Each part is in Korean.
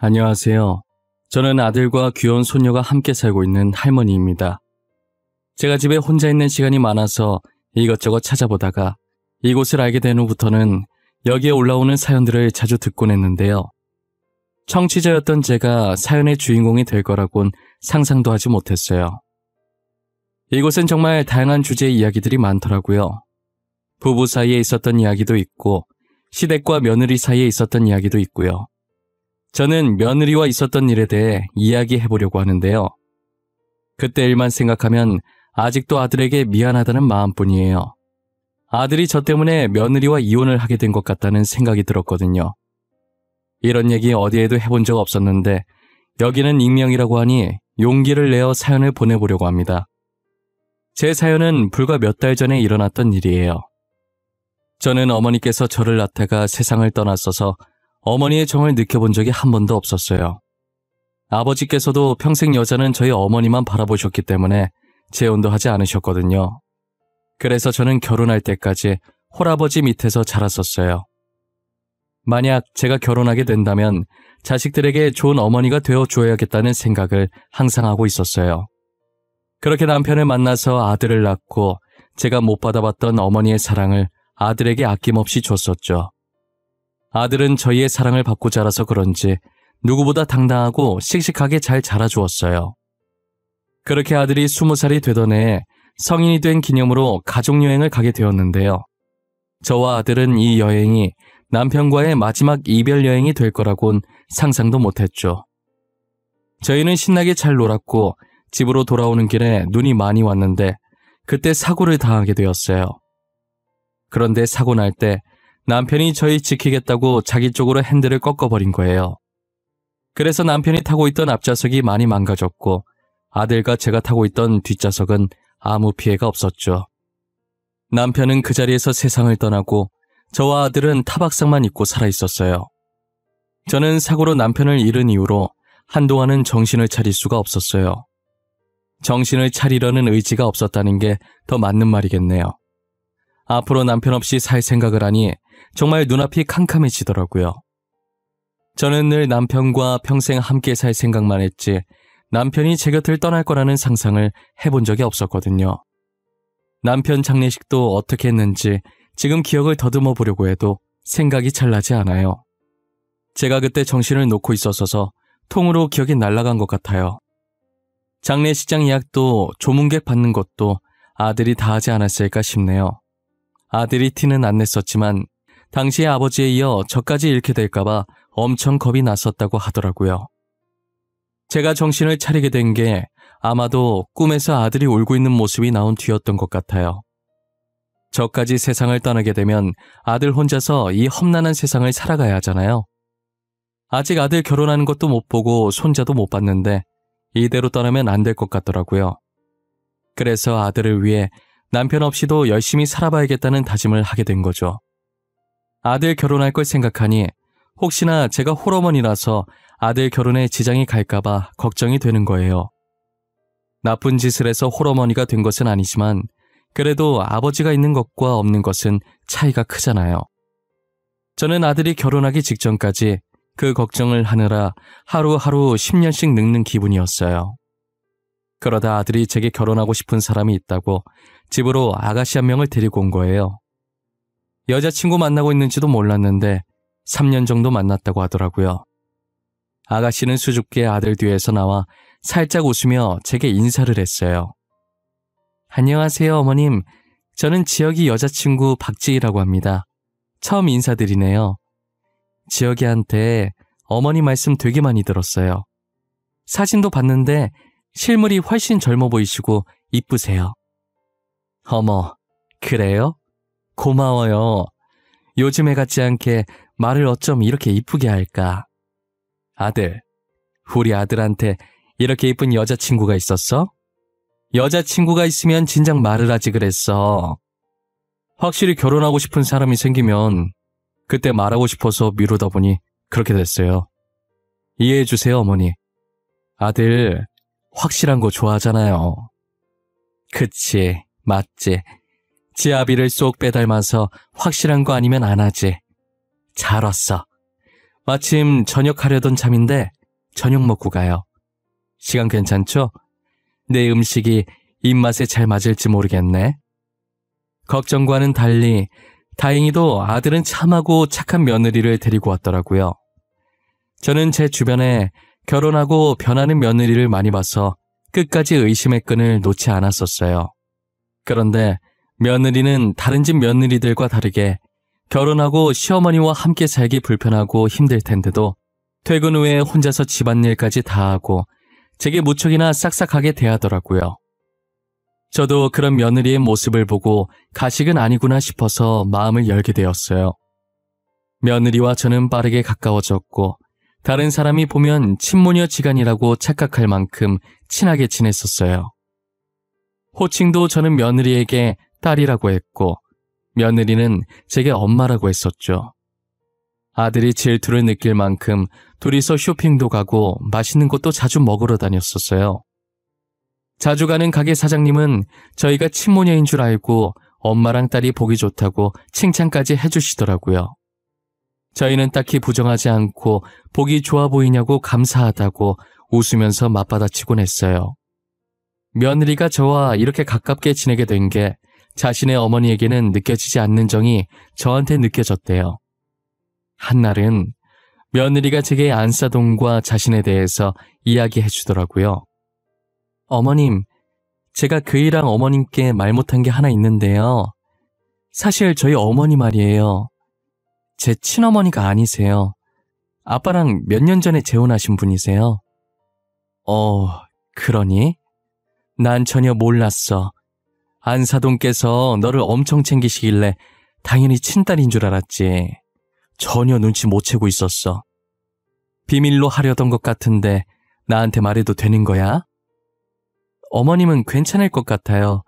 안녕하세요. 저는 아들과 귀여운 손녀가 함께 살고 있는 할머니입니다. 제가 집에 혼자 있는 시간이 많아서 이것저것 찾아보다가 이곳을 알게 된 후부터는 여기에 올라오는 사연들을 자주 듣곤 했는데요. 청취자였던 제가 사연의 주인공이 될 거라곤 상상도 하지 못했어요. 이곳은 정말 다양한 주제의 이야기들이 많더라고요. 부부 사이에 있었던 이야기도 있고 시댁과 며느리 사이에 있었던 이야기도 있고요. 저는 며느리와 있었던 일에 대해 이야기해보려고 하는데요. 그때 일만 생각하면 아직도 아들에게 미안하다는 마음뿐이에요. 아들이 저 때문에 며느리와 이혼을 하게 된 것 같다는 생각이 들었거든요. 이런 얘기 어디에도 해본 적 없었는데 여기는 익명이라고 하니 용기를 내어 사연을 보내보려고 합니다. 제 사연은 불과 몇 달 전에 일어났던 일이에요. 저는 어머니께서 저를 낳다가 세상을 떠났어서 어머니의 정을 느껴본 적이 한 번도 없었어요. 아버지께서도 평생 여자는 저희 어머니만 바라보셨기 때문에 재혼도 하지 않으셨거든요. 그래서 저는 결혼할 때까지 홀아버지 밑에서 자랐었어요. 만약 제가 결혼하게 된다면 자식들에게 좋은 어머니가 되어줘야겠다는 생각을 항상 하고 있었어요. 그렇게 남편을 만나서 아들을 낳고 제가 못 받아봤던 어머니의 사랑을 아들에게 아낌없이 줬었죠. 아들은 저희의 사랑을 받고 자라서 그런지 누구보다 당당하고 씩씩하게 잘 자라주었어요. 그렇게 아들이 20살이 되던 해에 성인이 된 기념으로 가족여행을 가게 되었는데요. 저와 아들은 이 여행이 남편과의 마지막 이별 여행이 될 거라곤 상상도 못했죠. 저희는 신나게 잘 놀았고 집으로 돌아오는 길에 눈이 많이 왔는데 그때 사고를 당하게 되었어요. 그런데 사고 날 때 남편이 저희 지키겠다고 자기 쪽으로 핸들을 꺾어버린 거예요. 그래서 남편이 타고 있던 앞좌석이 많이 망가졌고 아들과 제가 타고 있던 뒷좌석은 아무 피해가 없었죠. 남편은 그 자리에서 세상을 떠나고 저와 아들은 타박상만 입고 살아있었어요. 저는 사고로 남편을 잃은 이후로 한동안은 정신을 차릴 수가 없었어요. 정신을 차리려는 의지가 없었다는 게 더 맞는 말이겠네요. 앞으로 남편 없이 살 생각을 하니 정말 눈앞이 캄캄해지더라고요. 저는 늘 남편과 평생 함께 살 생각만 했지 남편이 제 곁을 떠날 거라는 상상을 해본 적이 없었거든요. 남편 장례식도 어떻게 했는지 지금 기억을 더듬어 보려고 해도 생각이 잘 나지 않아요. 제가 그때 정신을 놓고 있었어서 통으로 기억이 날아간 것 같아요. 장례식장 예약도 조문객 받는 것도 아들이 다 하지 않았을까 싶네요. 아들이 티는 안 냈었지만 당시의 아버지에 이어 저까지 잃게 될까봐 엄청 겁이 났었다고 하더라고요. 제가 정신을 차리게 된 게 아마도 꿈에서 아들이 울고 있는 모습이 나온 뒤였던 것 같아요. 저까지 세상을 떠나게 되면 아들 혼자서 이 험난한 세상을 살아가야 하잖아요. 아직 아들 결혼하는 것도 못 보고 손자도 못 봤는데 이대로 떠나면 안 될 것 같더라고요. 그래서 아들을 위해 남편 없이도 열심히 살아봐야겠다는 다짐을 하게 된 거죠. 아들 결혼할 걸 생각하니 혹시나 제가 홀어머니라서 아들 결혼에 지장이 갈까봐 걱정이 되는 거예요. 나쁜 짓을 해서 홀어머니가 된 것은 아니지만 그래도 아버지가 있는 것과 없는 것은 차이가 크잖아요. 저는 아들이 결혼하기 직전까지 그 걱정을 하느라 하루하루 10년씩 늙는 기분이었어요. 그러다 아들이 제게 결혼하고 싶은 사람이 있다고 집으로 아가씨 한 명을 데리고 온 거예요. 여자친구 만나고 있는지도 몰랐는데 3년 정도 만났다고 하더라고요. 아가씨는 수줍게 아들 뒤에서 나와 살짝 웃으며 제게 인사를 했어요. 안녕하세요, 어머님. 저는 지혁이 여자친구 박지희라고 합니다. 처음 인사드리네요. 지혁이한테 어머니 말씀 되게 많이 들었어요. 사진도 봤는데 실물이 훨씬 젊어 보이시고 이쁘세요. 어머, 그래요? 고마워요. 요즘에 같지 않게 말을 어쩜 이렇게 이쁘게 할까? 아들, 우리 아들한테 이렇게 이쁜 여자친구가 있었어? 여자친구가 있으면 진작 말을 하지 그랬어. 확실히 결혼하고 싶은 사람이 생기면 그때 말하고 싶어서 미루다 보니 그렇게 됐어요. 이해해 주세요, 어머니. 아들, 확실한 거 좋아하잖아요. 그치, 맞지. 지아비를 쏙 빼닮아서 확실한 거 아니면 안 하지. 잘 왔어. 마침 저녁 하려던 참인데 저녁 먹고 가요. 시간 괜찮죠? 내 음식이 입맛에 잘 맞을지 모르겠네. 걱정과는 달리 다행히도 아들은 참하고 착한 며느리를 데리고 왔더라고요. 저는 제 주변에 결혼하고 변하는 며느리를 많이 봐서 끝까지 의심의 끈을 놓지 않았었어요. 그런데 며느리는 다른 집 며느리들과 다르게 결혼하고 시어머니와 함께 살기 불편하고 힘들 텐데도 퇴근 후에 혼자서 집안일까지 다 하고 제게 무척이나 싹싹하게 대하더라고요. 저도 그런 며느리의 모습을 보고 가식은 아니구나 싶어서 마음을 열게 되었어요. 며느리와 저는 빠르게 가까워졌고 다른 사람이 보면 친모녀지간이라고 착각할 만큼 친하게 지냈었어요. 호칭도 저는 며느리에게 딸이라고 했고 며느리는 제게 엄마라고 했었죠. 아들이 질투를 느낄 만큼 둘이서 쇼핑도 가고 맛있는 것도 자주 먹으러 다녔었어요. 자주 가는 가게 사장님은 저희가 친모녀인 줄 알고 엄마랑 딸이 보기 좋다고 칭찬까지 해주시더라고요. 저희는 딱히 부정하지 않고 보기 좋아 보이냐고 감사하다고 웃으면서 맞받아치곤 했어요. 며느리가 저와 이렇게 가깝게 지내게 된 게 자신의 어머니에게는 느껴지지 않는 정이 저한테 느껴졌대요. 한날은 며느리가 제게 안사돈과 자신에 대해서 이야기해 주더라고요. 어머님, 제가 그이랑 어머님께 말 못한 게 하나 있는데요. 사실 저희 어머니 말이에요. 제 친어머니가 아니세요. 아빠랑 몇 년 전에 재혼하신 분이세요. 그러니? 난 전혀 몰랐어. 안사돈께서 너를 엄청 챙기시길래 당연히 친딸인 줄 알았지. 전혀 눈치 못 채고 있었어. 비밀로 하려던 것 같은데 나한테 말해도 되는 거야? 어머님은 괜찮을 것 같아요.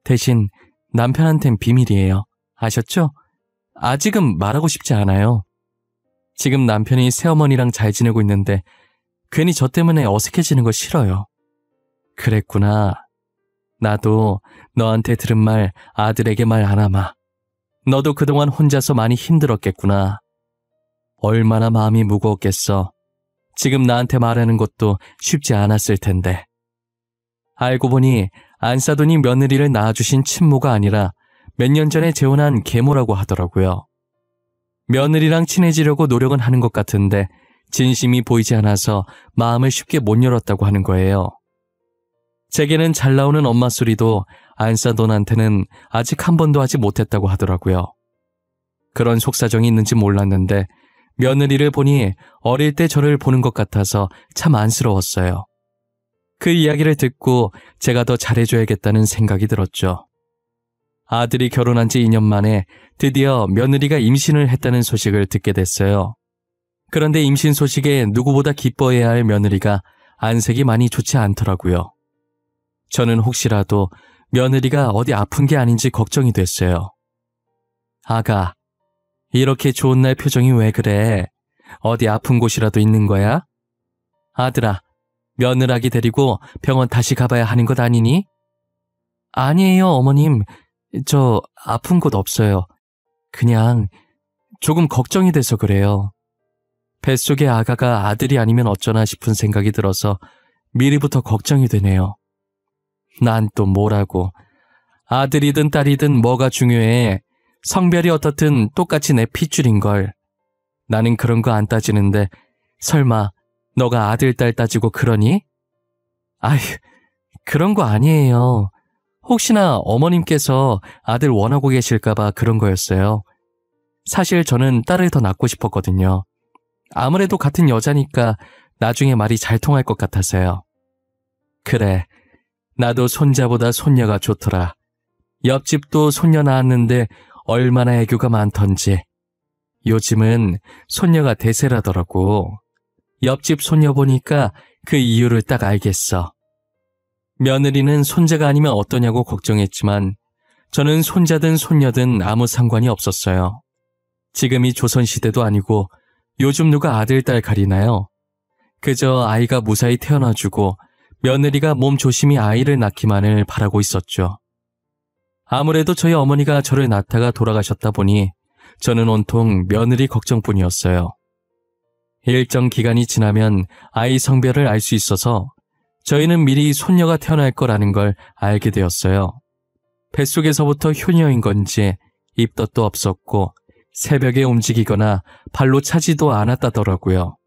대신 남편한텐 비밀이에요. 아셨죠? 아직은 말하고 싶지 않아요. 지금 남편이 새어머니랑 잘 지내고 있는데 괜히 저 때문에 어색해지는 거 싫어요. 그랬구나. 나도 너한테 들은 말 아들에게 말 안 하마. 너도 그동안 혼자서 많이 힘들었겠구나. 얼마나 마음이 무거웠겠어. 지금 나한테 말하는 것도 쉽지 않았을 텐데. 알고 보니 안사돈이 며느리를 낳아주신 친모가 아니라 몇 년 전에 재혼한 계모라고 하더라고요. 며느리랑 친해지려고 노력은 하는 것 같은데 진심이 보이지 않아서 마음을 쉽게 못 열었다고 하는 거예요. 제게는 잘 나오는 엄마 소리도 안사돈한테는 아직 한 번도 하지 못했다고 하더라고요. 그런 속사정이 있는지 몰랐는데 며느리를 보니 어릴 때 저를 보는 것 같아서 참 안쓰러웠어요. 그 이야기를 듣고 제가 더 잘해줘야겠다는 생각이 들었죠. 아들이 결혼한 지 2년 만에 드디어 며느리가 임신을 했다는 소식을 듣게 됐어요. 그런데 임신 소식에 누구보다 기뻐해야 할 며느리가 안색이 많이 좋지 않더라고요. 저는 혹시라도 며느리가 어디 아픈 게 아닌지 걱정이 됐어요. 아가, 이렇게 좋은 날 표정이 왜 그래? 어디 아픈 곳이라도 있는 거야? 아들아, 며느라기 데리고 병원 다시 가봐야 하는 것 아니니? 아니에요, 어머님. 저 아픈 곳 없어요. 그냥 조금 걱정이 돼서 그래요. 뱃속의 아가가 아들이 아니면 어쩌나 싶은 생각이 들어서 미리부터 걱정이 되네요. 난 또 뭐라고. 아들이든 딸이든 뭐가 중요해. 성별이 어떻든 똑같이 내 핏줄인걸. 나는 그런 거 안 따지는데 설마 너가 아들, 딸 따지고 그러니? 아휴, 그런 거 아니에요. 혹시나 어머님께서 아들 원하고 계실까봐 그런 거였어요. 사실 저는 딸을 더 낳고 싶었거든요. 아무래도 같은 여자니까 나중에 말이 잘 통할 것 같아서요. 그래, 나도 손자보다 손녀가 좋더라. 옆집도 손녀 낳았는데 얼마나 애교가 많던지. 요즘은 손녀가 대세라더라고. 옆집 손녀 보니까 그 이유를 딱 알겠어. 며느리는 손자가 아니면 어떠냐고 걱정했지만 저는 손자든 손녀든 아무 상관이 없었어요. 지금이 조선시대도 아니고 요즘 누가 아들, 딸 가리나요? 그저 아이가 무사히 태어나주고 며느리가 몸 조심히 아이를 낳기만을 바라고 있었죠. 아무래도 저희 어머니가 저를 낳다가 돌아가셨다 보니 저는 온통 며느리 걱정뿐이었어요. 일정 기간이 지나면 아이 성별을 알 수 있어서 저희는 미리 손녀가 태어날 거라는 걸 알게 되었어요. 뱃속에서부터 효녀인 건지 입덧도 없었고 새벽에 움직이거나 발로 차지도 않았다더라고요.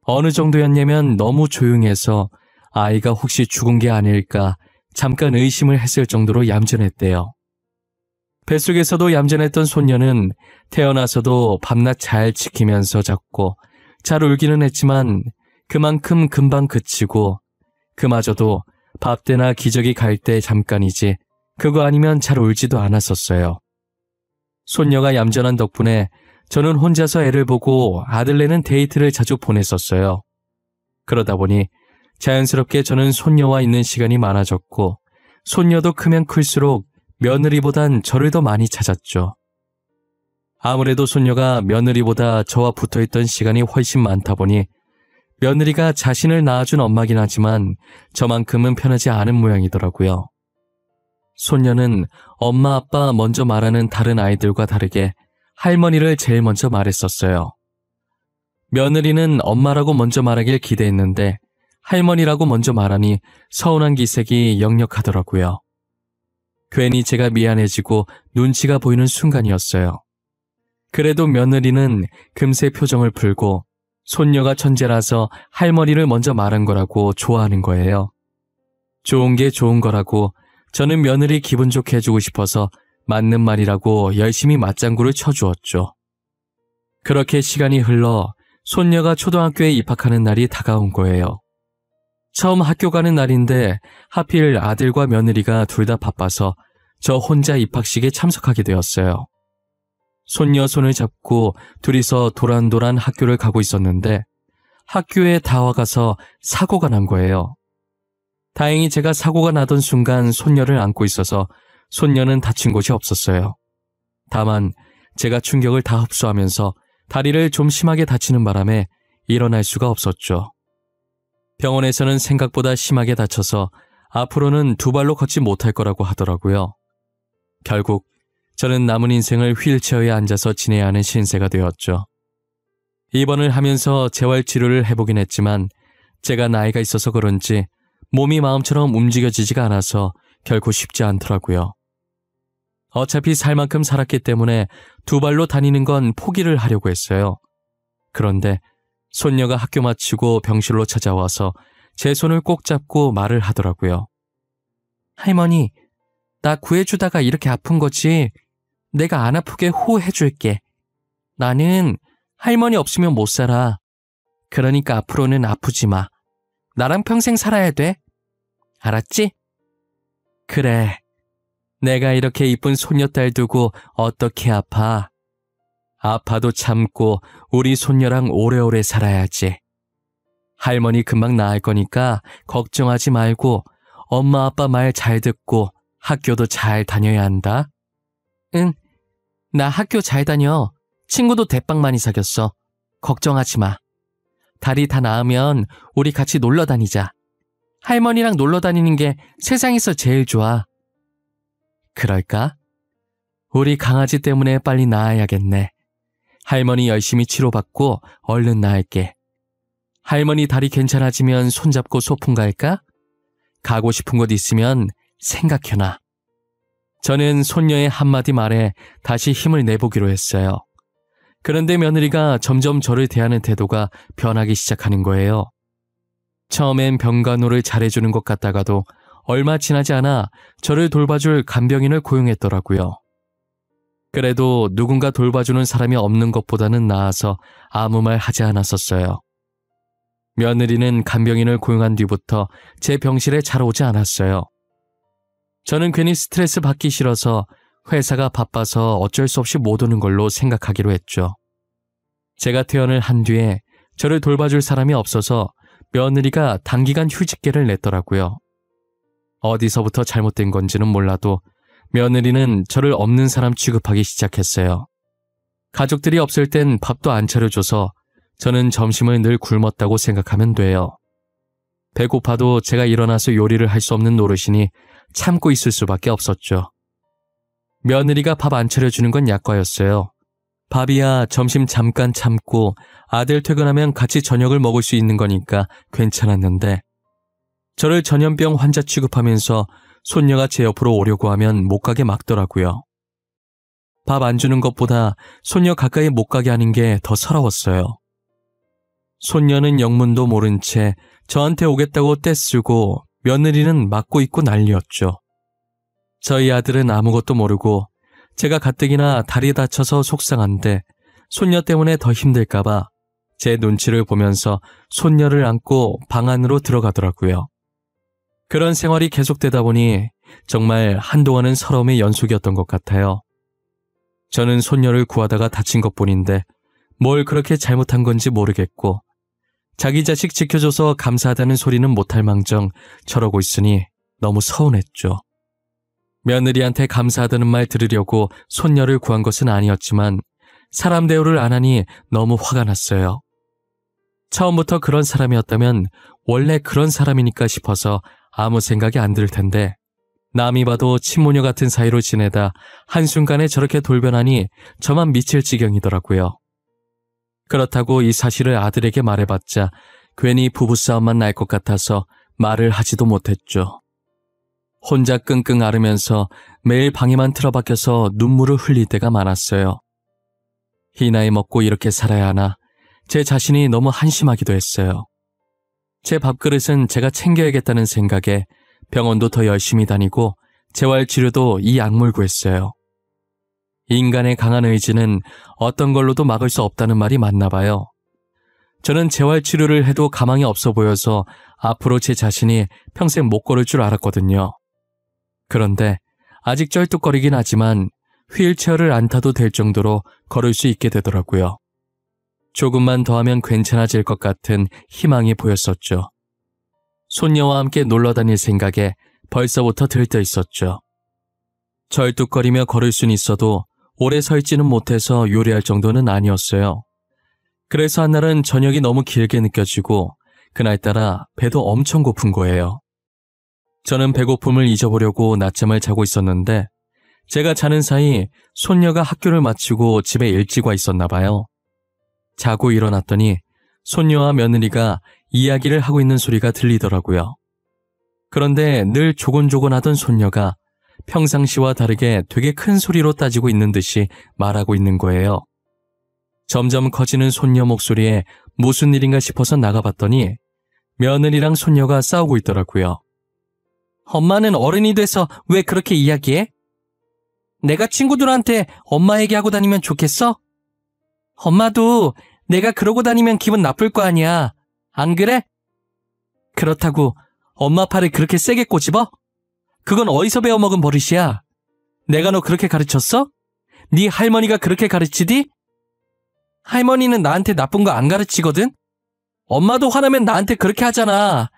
어느 정도였냐면 너무 조용해서 아이가 혹시 죽은 게 아닐까 잠깐 의심을 했을 정도로 얌전했대요. 뱃속에서도 얌전했던 손녀는 태어나서도 밤낮 잘 지키면서 잤고 잘 울기는 했지만 그만큼 금방 그치고 그마저도 밥때나 기저귀 갈 때 잠깐이지 그거 아니면 잘 울지도 않았었어요. 손녀가 얌전한 덕분에 저는 혼자서 애를 보고 아들네는 데이트를 자주 보냈었어요. 그러다 보니 자연스럽게 저는 손녀와 있는 시간이 많아졌고 손녀도 크면 클수록 며느리보단 저를 더 많이 찾았죠. 아무래도 손녀가 며느리보다 저와 붙어있던 시간이 훨씬 많다 보니 며느리가 자신을 낳아준 엄마긴 하지만 저만큼은 편하지 않은 모양이더라고요. 손녀는 엄마 아빠 먼저 말하는 다른 아이들과 다르게 할머니를 제일 먼저 말했었어요. 며느리는 엄마라고 먼저 말하길 기대했는데 할머니라고 먼저 말하니 서운한 기색이 역력하더라고요. 괜히 제가 미안해지고 눈치가 보이는 순간이었어요. 그래도 며느리는 금세 표정을 풀고 손녀가 천재라서 할머니를 먼저 말한 거라고 좋아하는 거예요. 좋은 게 좋은 거라고 저는 며느리 기분 좋게 해주고 싶어서 맞는 말이라고 열심히 맞장구를 쳐주었죠. 그렇게 시간이 흘러 손녀가 초등학교에 입학하는 날이 다가온 거예요. 처음 학교 가는 날인데 하필 아들과 며느리가 둘 다 바빠서 저 혼자 입학식에 참석하게 되었어요. 손녀 손을 잡고 둘이서 도란도란 학교를 가고 있었는데 학교에 다 와가서 사고가 난 거예요. 다행히 제가 사고가 나던 순간 손녀를 안고 있어서 손녀는 다친 곳이 없었어요. 다만 제가 충격을 다 흡수하면서 다리를 좀 심하게 다치는 바람에 일어날 수가 없었죠. 병원에서는 생각보다 심하게 다쳐서 앞으로는 두 발로 걷지 못할 거라고 하더라고요. 결국 저는 남은 인생을 휠체어에 앉아서 지내야 하는 신세가 되었죠. 입원을 하면서 재활치료를 해보긴 했지만 제가 나이가 있어서 그런지 몸이 마음처럼 움직여지지가 않아서 결코 쉽지 않더라고요. 어차피 살 만큼 살았기 때문에 두 발로 다니는 건 포기를 하려고 했어요. 그런데 손녀가 학교 마치고 병실로 찾아와서 제 손을 꼭 잡고 말을 하더라고요. 할머니, 나 구해주다가 이렇게 아픈 거지. 내가 안 아프게 호해줄게. 나는 할머니 없으면 못 살아. 그러니까 앞으로는 아프지 마. 나랑 평생 살아야 돼. 알았지? 그래. 내가 이렇게 이쁜 손녀딸 두고 어떻게 아파? 아파도 참고 우리 손녀랑 오래오래 살아야지. 할머니 금방 나을 거니까 걱정하지 말고 엄마 아빠 말 잘 듣고 학교도 잘 다녀야 한다. 응, 나 학교 잘 다녀. 친구도 대빵 많이 사귀었어. 걱정하지 마. 다리 다 나으면 우리 같이 놀러 다니자. 할머니랑 놀러 다니는 게 세상에서 제일 좋아. 그럴까? 우리 강아지 때문에 빨리 나아야겠네. 할머니 열심히 치료받고 얼른 나을게. 할머니 다리 괜찮아지면 손잡고 소풍 갈까? 가고 싶은 곳 있으면 생각해놔. 저는 손녀의 한마디 말에 다시 힘을 내보기로 했어요. 그런데 며느리가 점점 저를 대하는 태도가 변하기 시작하는 거예요. 처음엔 병간호를 잘해주는 것 같다가도 얼마 지나지 않아 저를 돌봐줄 간병인을 고용했더라고요. 그래도 누군가 돌봐주는 사람이 없는 것보다는 나아서 아무 말 하지 않았었어요. 며느리는 간병인을 고용한 뒤부터 제 병실에 잘 오지 않았어요. 저는 괜히 스트레스 받기 싫어서 회사가 바빠서 어쩔 수 없이 못 오는 걸로 생각하기로 했죠. 제가 퇴원을 한 뒤에 저를 돌봐줄 사람이 없어서 며느리가 단기간 휴직계를 냈더라고요. 어디서부터 잘못된 건지는 몰라도 며느리는 저를 없는 사람 취급하기 시작했어요. 가족들이 없을 땐 밥도 안 차려줘서 저는 점심을 늘 굶었다고 생각하면 돼요. 배고파도 제가 일어나서 요리를 할 수 없는 노릇이니 참고 있을 수밖에 없었죠. 며느리가 밥 안 차려주는 건 약과였어요. 밥이야 점심 잠깐 참고 아들 퇴근하면 같이 저녁을 먹을 수 있는 거니까 괜찮았는데 저를 전염병 환자 취급하면서 손녀가 제 옆으로 오려고 하면 못 가게 막더라고요. 밥 안 주는 것보다 손녀 가까이 못 가게 하는 게 더 서러웠어요. 손녀는 영문도 모른 채 저한테 오겠다고 떼쓰고 며느리는 막고 있고 난리였죠. 저희 아들은 아무것도 모르고 제가 가뜩이나 다리 다쳐서 속상한데 손녀 때문에 더 힘들까봐 제 눈치를 보면서 손녀를 안고 방 안으로 들어가더라고요. 그런 생활이 계속되다 보니 정말 한동안은 서러움의 연속이었던 것 같아요. 저는 손녀를 구하다가 다친 것뿐인데 뭘 그렇게 잘못한 건지 모르겠고 자기 자식 지켜줘서 감사하다는 소리는 못할 망정 저러고 있으니 너무 서운했죠. 며느리한테 감사하다는 말 들으려고 손녀를 구한 것은 아니었지만 사람 대우를 안 하니 너무 화가 났어요. 처음부터 그런 사람이었다면 원래 그런 사람이니까 싶어서 아무 생각이 안 들 텐데 남이 봐도 친모녀 같은 사이로 지내다 한순간에 저렇게 돌변하니 저만 미칠 지경이더라고요. 그렇다고 이 사실을 아들에게 말해봤자 괜히 부부싸움만 날 것 같아서 말을 하지도 못했죠. 혼자 끙끙 앓으면서 매일 방에만 틀어박혀서 눈물을 흘릴 때가 많았어요. 이 나이 먹고 이렇게 살아야 하나 제 자신이 너무 한심하기도 했어요. 제 밥그릇은 제가 챙겨야겠다는 생각에 병원도 더 열심히 다니고 재활치료도 이 약물 구했어요. 인간의 강한 의지는 어떤 걸로도 막을 수 없다는 말이 맞나 봐요. 저는 재활치료를 해도 가망이 없어 보여서 앞으로 제 자신이 평생 못 걸을 줄 알았거든요. 그런데 아직 쩔뚝거리긴 하지만 휠체어를 안 타도 될 정도로 걸을 수 있게 되더라고요. 조금만 더 하면 괜찮아질 것 같은 희망이 보였었죠. 손녀와 함께 놀러 다닐 생각에 벌써부터 들떠 있었죠. 절뚝거리며 걸을 순 있어도 오래 서 있지는 못해서 요리할 정도는 아니었어요. 그래서 한날은 저녁이 너무 길게 느껴지고 그날따라 배도 엄청 고픈 거예요. 저는 배고픔을 잊어보려고 낮잠을 자고 있었는데 제가 자는 사이 손녀가 학교를 마치고 집에 일찍 와 있었나 봐요. 자고 일어났더니 손녀와 며느리가 이야기를 하고 있는 소리가 들리더라고요. 그런데 늘 조곤조곤하던 손녀가 평상시와 다르게 되게 큰 소리로 따지고 있는 듯이 말하고 있는 거예요. 점점 커지는 손녀 목소리에 무슨 일인가 싶어서 나가봤더니 며느리랑 손녀가 싸우고 있더라고요. 엄마는 어른이 돼서 왜 그렇게 이야기해? 내가 친구들한테 엄마 얘기하고 다니면 좋겠어? 엄마도 내가 그러고 다니면 기분 나쁠 거 아니야. 안 그래? 그렇다고 엄마 팔을 그렇게 세게 꼬집어? 그건 어디서 배워먹은 버릇이야. 내가 너 그렇게 가르쳤어? 네 할머니가 그렇게 가르치디? 할머니는 나한테 나쁜 거 안 가르치거든? 엄마도 화나면 나한테 그렇게 하잖아.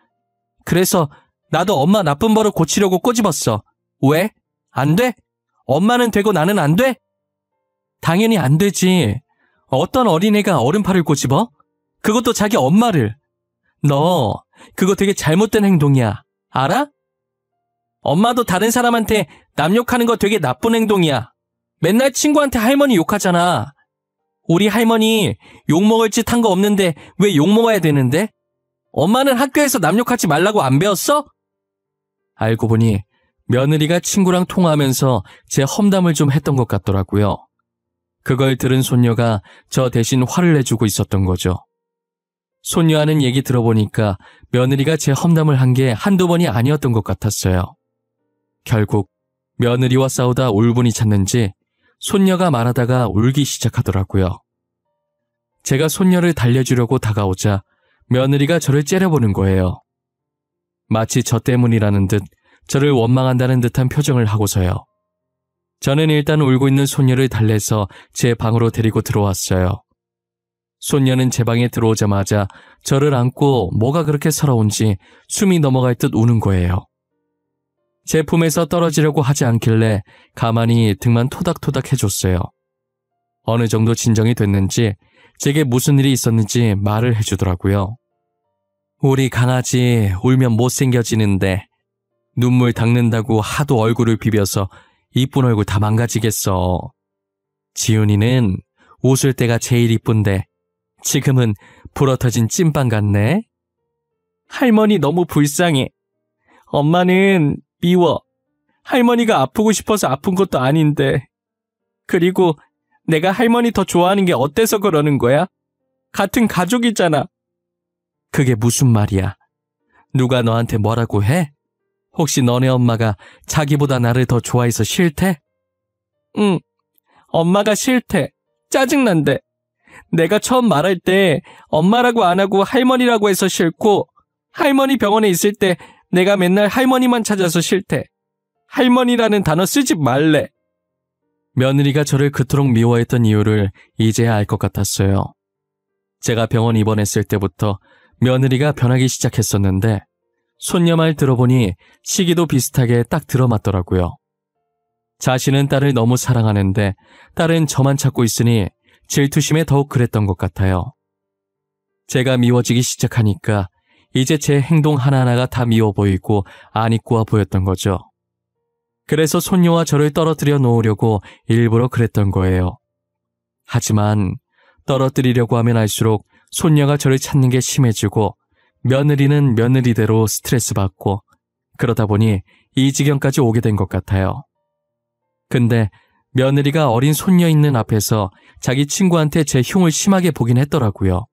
그래서 나도 엄마 나쁜 버릇 고치려고 꼬집었어. 왜? 안 돼? 엄마는 되고 나는 안 돼? 당연히 안 되지. 어떤 어린애가 어른 팔을 꼬집어? 그것도 자기 엄마를. 너 그거 되게 잘못된 행동이야. 알아? 엄마도 다른 사람한테 남 욕하는 거 되게 나쁜 행동이야. 맨날 친구한테 할머니 욕하잖아. 우리 할머니 욕먹을 짓 한 거 없는데 왜 욕먹어야 되는데? 엄마는 학교에서 남 욕하지 말라고 안 배웠어? 알고 보니 며느리가 친구랑 통화하면서 제 험담을 좀 했던 것 같더라고요. 그걸 들은 손녀가 저 대신 화를 내주고 있었던 거죠. 손녀 하는 얘기 들어보니까 며느리가 제 험담을 한 게 한두 번이 아니었던 것 같았어요. 결국 며느리와 싸우다 울분이 찼는지 손녀가 말하다가 울기 시작하더라고요. 제가 손녀를 달래주려고 다가오자 며느리가 저를 째려보는 거예요. 마치 저 때문이라는 듯 저를 원망한다는 듯한 표정을 하고서요. 저는 일단 울고 있는 손녀를 달래서 제 방으로 데리고 들어왔어요. 손녀는 제 방에 들어오자마자 저를 안고 뭐가 그렇게 서러운지 숨이 넘어갈 듯 우는 거예요. 제 품에서 떨어지려고 하지 않길래 가만히 등만 토닥토닥 해줬어요. 어느 정도 진정이 됐는지 제게 무슨 일이 있었는지 말을 해주더라고요. 우리 강아지 울면 못생겨지는데 눈물 닦는다고 하도 얼굴을 비벼서 이쁜 얼굴 다 망가지겠어. 지훈이는 웃을 때가 제일 이쁜데 지금은 불어터진 찐빵 같네. 할머니 너무 불쌍해. 엄마는 미워. 할머니가 아프고 싶어서 아픈 것도 아닌데. 그리고 내가 할머니 더 좋아하는 게 어때서 그러는 거야? 같은 가족이잖아. 그게 무슨 말이야? 누가 너한테 뭐라고 해? 혹시 너네 엄마가 자기보다 나를 더 좋아해서 싫대? 응, 엄마가 싫대. 짜증난대. 내가 처음 말할 때 엄마라고 안 하고 할머니라고 해서 싫고, 할머니 병원에 있을 때 내가 맨날 할머니만 찾아서 싫대. 할머니라는 단어 쓰지 말래. 며느리가 저를 그토록 미워했던 이유를 이제야 알 것 같았어요. 제가 병원 입원했을 때부터 며느리가 변하기 시작했었는데 손녀 말 들어보니 시기도 비슷하게 딱 들어맞더라고요. 자신은 딸을 너무 사랑하는데 딸은 저만 찾고 있으니 질투심에 더욱 그랬던 것 같아요. 제가 미워지기 시작하니까 이제 제 행동 하나하나가 다 미워 보이고 안입고와 보였던 거죠. 그래서 손녀와 저를 떨어뜨려 놓으려고 일부러 그랬던 거예요. 하지만 떨어뜨리려고 하면 할수록 손녀가 저를 찾는 게 심해지고 며느리는 며느리대로 스트레스 받고 그러다 보니 이 지경까지 오게 된 것 같아요. 근데 며느리가 어린 손녀 있는 앞에서 자기 친구한테 제 흉을 심하게 보긴 했더라고요.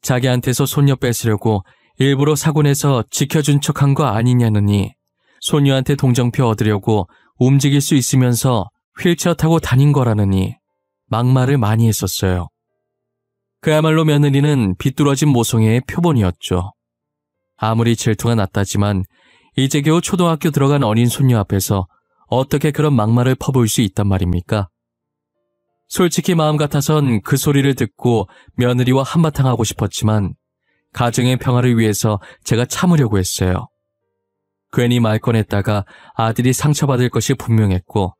자기한테서 손녀 뺏으려고 일부러 사고 내서 지켜준 척한 거 아니냐느니 손녀한테 동정표 얻으려고 움직일 수 있으면서 휠체어 타고 다닌 거라느니 막말을 많이 했었어요. 그야말로 며느리는 비뚤어진 모성애의 표본이었죠. 아무리 질투가 났다지만 이제 겨우 초등학교 들어간 어린 손녀 앞에서 어떻게 그런 막말을 퍼부을 수 있단 말입니까? 솔직히 마음 같아선 그 소리를 듣고 며느리와 한바탕 하고 싶었지만 가정의 평화를 위해서 제가 참으려고 했어요. 괜히 말 꺼냈다가 아들이 상처받을 것이 분명했고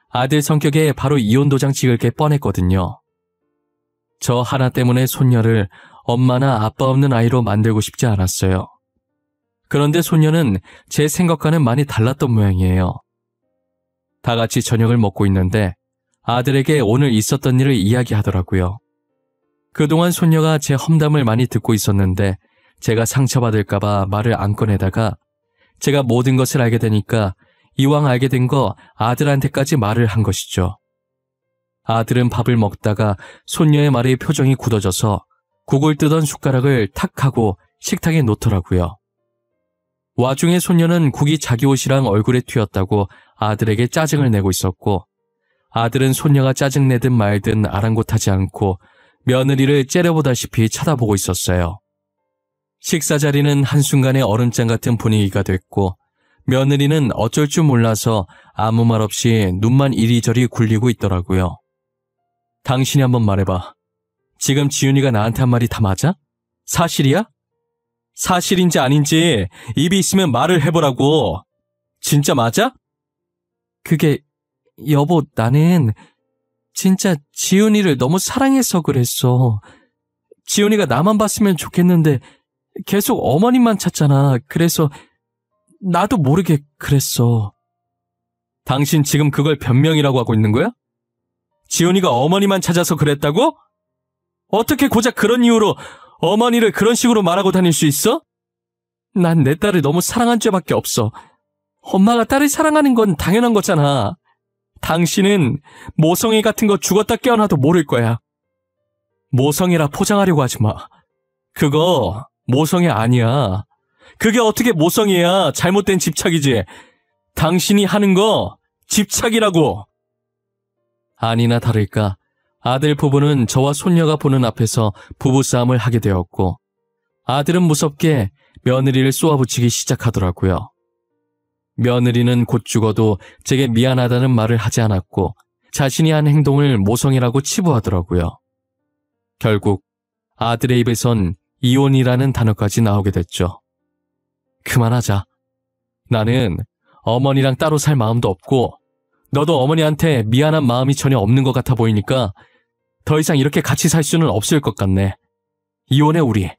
아들 성격에 바로 이혼 도장 찍을 게 뻔했거든요. 저 하나 때문에 손녀를 엄마나 아빠 없는 아이로 만들고 싶지 않았어요. 그런데 손녀는 제 생각과는 많이 달랐던 모양이에요. 다 같이 저녁을 먹고 있는데 아들에게 오늘 있었던 일을 이야기하더라고요. 그동안 손녀가 제 험담을 많이 듣고 있었는데 제가 상처받을까봐 말을 안 꺼내다가 제가 모든 것을 알게 되니까 이왕 알게 된 거 아들한테까지 말을 한 것이죠. 아들은 밥을 먹다가 손녀의 말에 표정이 굳어져서 국을 뜨던 숟가락을 탁 하고 식탁에 놓더라고요. 와중에 손녀는 국이 자기 옷이랑 얼굴에 튀었다고 아들에게 짜증을 내고 있었고 아들은 손녀가 짜증내든 말든 아랑곳하지 않고 며느리를 째려보다시피 쳐다보고 있었어요. 식사 자리는 한순간에 얼음장 같은 분위기가 됐고 며느리는 어쩔 줄 몰라서 아무 말 없이 눈만 이리저리 굴리고 있더라고요. 당신이 한번 말해봐. 지금 지윤이가 나한테 한 말이 다 맞아? 사실이야? 사실인지 아닌지 입이 있으면 말을 해보라고. 진짜 맞아? 그게 여보 나는 진짜 지윤이를 너무 사랑해서 그랬어. 지윤이가 나만 봤으면 좋겠는데 계속 어머님만 찾잖아. 그래서 나도 모르게 그랬어. 당신 지금 그걸 변명이라고 하고 있는 거야? 지윤이가 어머니만 찾아서 그랬다고? 어떻게 고작 그런 이유로 어머니를 그런 식으로 말하고 다닐 수 있어? 난 내 딸을 너무 사랑한 죄밖에 없어. 엄마가 딸을 사랑하는 건 당연한 거잖아. 당신은 모성애 같은 거 죽었다 깨어나도 모를 거야. 모성애라 포장하려고 하지 마. 그거 모성애 아니야. 그게 어떻게 모성애야. 잘못된 집착이지. 당신이 하는 거 집착이라고. 아니나 다를까 아들 부부는 저와 손녀가 보는 앞에서 부부싸움을 하게 되었고 아들은 무섭게 며느리를 쏘아붙이기 시작하더라고요. 며느리는 곧 죽어도 제게 미안하다는 말을 하지 않았고 자신이 한 행동을 모성애라고 치부하더라고요. 결국 아들의 입에선 이혼이라는 단어까지 나오게 됐죠. 그만하자. 나는 어머니랑 따로 살 마음도 없고 너도 어머니한테 미안한 마음이 전혀 없는 것 같아 보이니까 더 이상 이렇게 같이 살 수는 없을 것 같네. 이혼해 우리.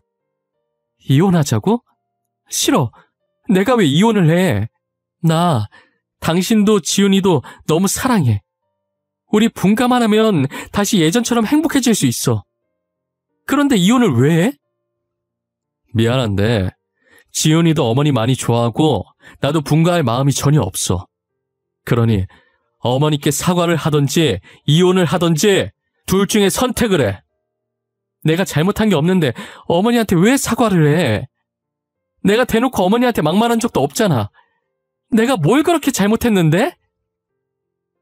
이혼하자고? 싫어. 내가 왜 이혼을 해. 나 당신도 지훈이도 너무 사랑해. 우리 분가만 하면 다시 예전처럼 행복해질 수 있어. 그런데 이혼을 왜 해? 미안한데 지훈이도 어머니 많이 좋아하고 나도 분가할 마음이 전혀 없어. 그러니 어머니께 사과를 하던지 이혼을 하던지 둘 중에 선택을 해. 내가 잘못한 게 없는데 어머니한테 왜 사과를 해? 내가 대놓고 어머니한테 막말한 적도 없잖아. 내가 뭘 그렇게 잘못했는데?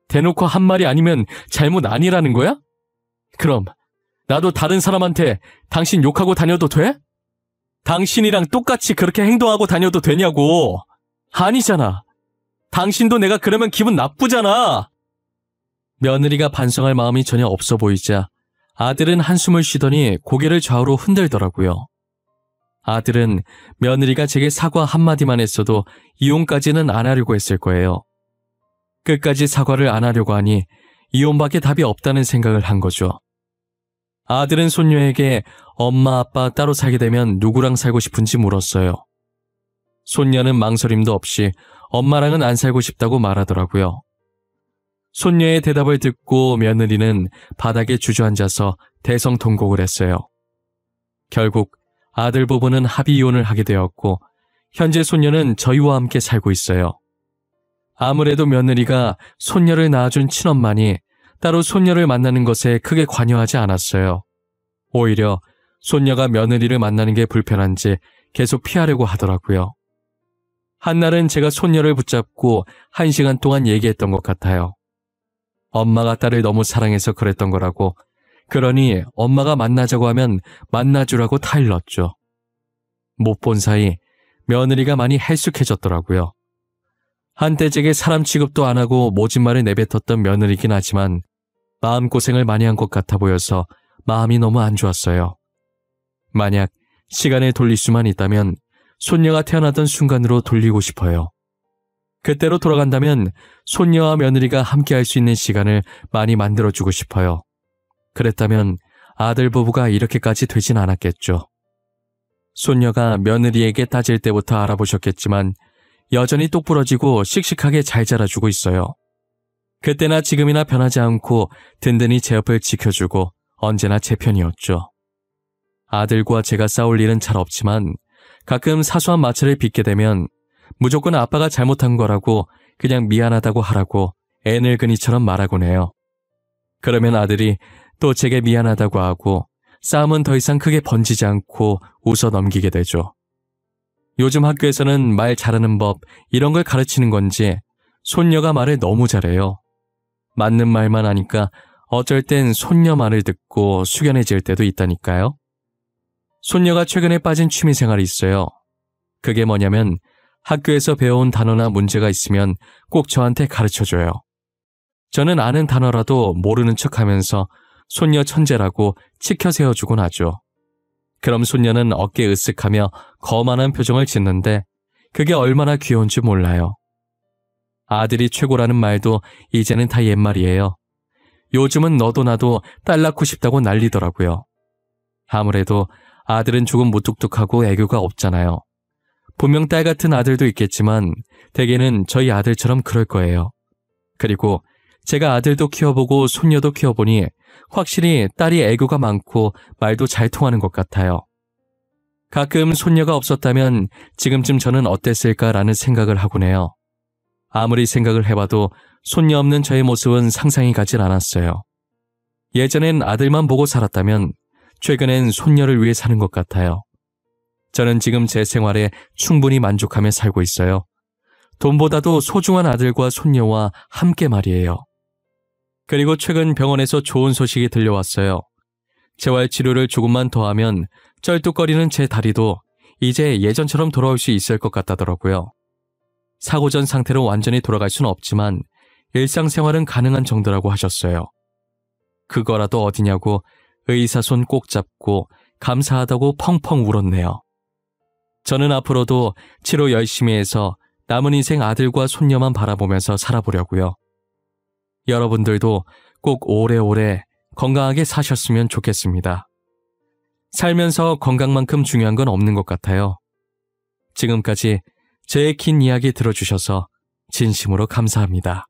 대놓고 한 말이 아니면 잘못 아니라는 거야? 그럼 나도 다른 사람한테 당신 욕하고 다녀도 돼? 당신이랑 똑같이 그렇게 행동하고 다녀도 되냐고. 아니잖아. 당신도 내가 그러면 기분 나쁘잖아. 며느리가 반성할 마음이 전혀 없어 보이자 아들은 한숨을 쉬더니 고개를 좌우로 흔들더라고요. 아들은 며느리가 제게 사과 한마디만 했어도 이혼까지는 안 하려고 했을 거예요. 끝까지 사과를 안 하려고 하니 이혼밖에 답이 없다는 생각을 한 거죠. 아들은 손녀에게 엄마 아빠 따로 살게 되면 누구랑 살고 싶은지 물었어요. 손녀는 망설임도 없이 엄마랑은 안 살고 싶다고 말하더라고요. 손녀의 대답을 듣고 며느리는 바닥에 주저앉아서 대성통곡을 했어요. 결국 아들 부부는 합의 이혼을 하게 되었고 현재 손녀는 저희와 함께 살고 있어요. 아무래도 며느리가 손녀를 낳아준 친엄마니 따로 손녀를 만나는 것에 크게 관여하지 않았어요. 오히려 손녀가 며느리를 만나는 게 불편한지 계속 피하려고 하더라고요. 한날은 제가 손녀를 붙잡고 1시간 동안 얘기했던 것 같아요. 엄마가 딸을 너무 사랑해서 그랬던 거라고, 그러니 엄마가 만나자고 하면 만나주라고 타일렀죠. 못 본 사이 며느리가 많이 헬쑥해졌더라고요. 한때 제게 사람 취급도 안 하고 모진 말을 내뱉었던 며느리긴 하지만 마음고생을 많이 한 것 같아 보여서 마음이 너무 안 좋았어요. 만약 시간을 돌릴 수만 있다면 손녀가 태어나던 순간으로 돌리고 싶어요. 그때로 돌아간다면 손녀와 며느리가 함께 할 수 있는 시간을 많이 만들어주고 싶어요. 그랬다면 아들 부부가 이렇게까지 되진 않았겠죠. 손녀가 며느리에게 따질 때부터 알아보셨겠지만 여전히 똑부러지고 씩씩하게 잘 자라주고 있어요. 그때나 지금이나 변하지 않고 든든히 제 옆을 지켜주고 언제나 제 편이었죠. 아들과 제가 싸울 일은 잘 없지만 가끔 사소한 마찰을 빚게 되면 무조건 아빠가 잘못한 거라고 그냥 미안하다고 하라고 애늙은이처럼 말하곤 해요. 그러면 아들이 또 제게 미안하다고 하고 싸움은 더 이상 크게 번지지 않고 웃어 넘기게 되죠. 요즘 학교에서는 말 잘하는 법 이런 걸 가르치는 건지 손녀가 말을 너무 잘해요. 맞는 말만 하니까 어쩔 땐 손녀 말을 듣고 숙연해질 때도 있다니까요. 손녀가 최근에 빠진 취미생활이 있어요. 그게 뭐냐면 학교에서 배워온 단어나 문제가 있으면 꼭 저한테 가르쳐줘요. 저는 아는 단어라도 모르는 척하면서 손녀 천재라고 치켜세워주곤 하죠. 그럼 손녀는 어깨 으쓱하며 거만한 표정을 짓는데 그게 얼마나 귀여운지 몰라요. 아들이 최고라는 말도 이제는 다 옛말이에요. 요즘은 너도 나도 딸 낳고 싶다고 난리더라고요. 아무래도 아들은 조금 무뚝뚝하고 애교가 없잖아요. 분명 딸 같은 아들도 있겠지만 대개는 저희 아들처럼 그럴 거예요. 그리고 제가 아들도 키워보고 손녀도 키워보니 확실히 딸이 애교가 많고 말도 잘 통하는 것 같아요. 가끔 손녀가 없었다면 지금쯤 저는 어땠을까라는 생각을 하곤 해요. 아무리 생각을 해봐도 손녀 없는 저의 모습은 상상이 가질 않았어요. 예전엔 아들만 보고 살았다면 최근엔 손녀를 위해 사는 것 같아요. 저는 지금 제 생활에 충분히 만족하며 살고 있어요. 돈보다도 소중한 아들과 손녀와 함께 말이에요. 그리고 최근 병원에서 좋은 소식이 들려왔어요. 재활치료를 조금만 더 하면 쩔뚝거리는 제 다리도 이제 예전처럼 돌아올 수 있을 것 같다더라고요. 사고 전 상태로 완전히 돌아갈 수는 없지만 일상생활은 가능한 정도라고 하셨어요. 그거라도 어디냐고 의사 손 꼭 잡고 감사하다고 펑펑 울었네요. 저는 앞으로도 치료 열심히 해서 남은 인생 아들과 손녀만 바라보면서 살아보려고요. 여러분들도 꼭 오래오래 건강하게 사셨으면 좋겠습니다. 살면서 건강만큼 중요한 건 없는 것 같아요. 지금까지 제 긴 이야기 들어주셔서 진심으로 감사합니다.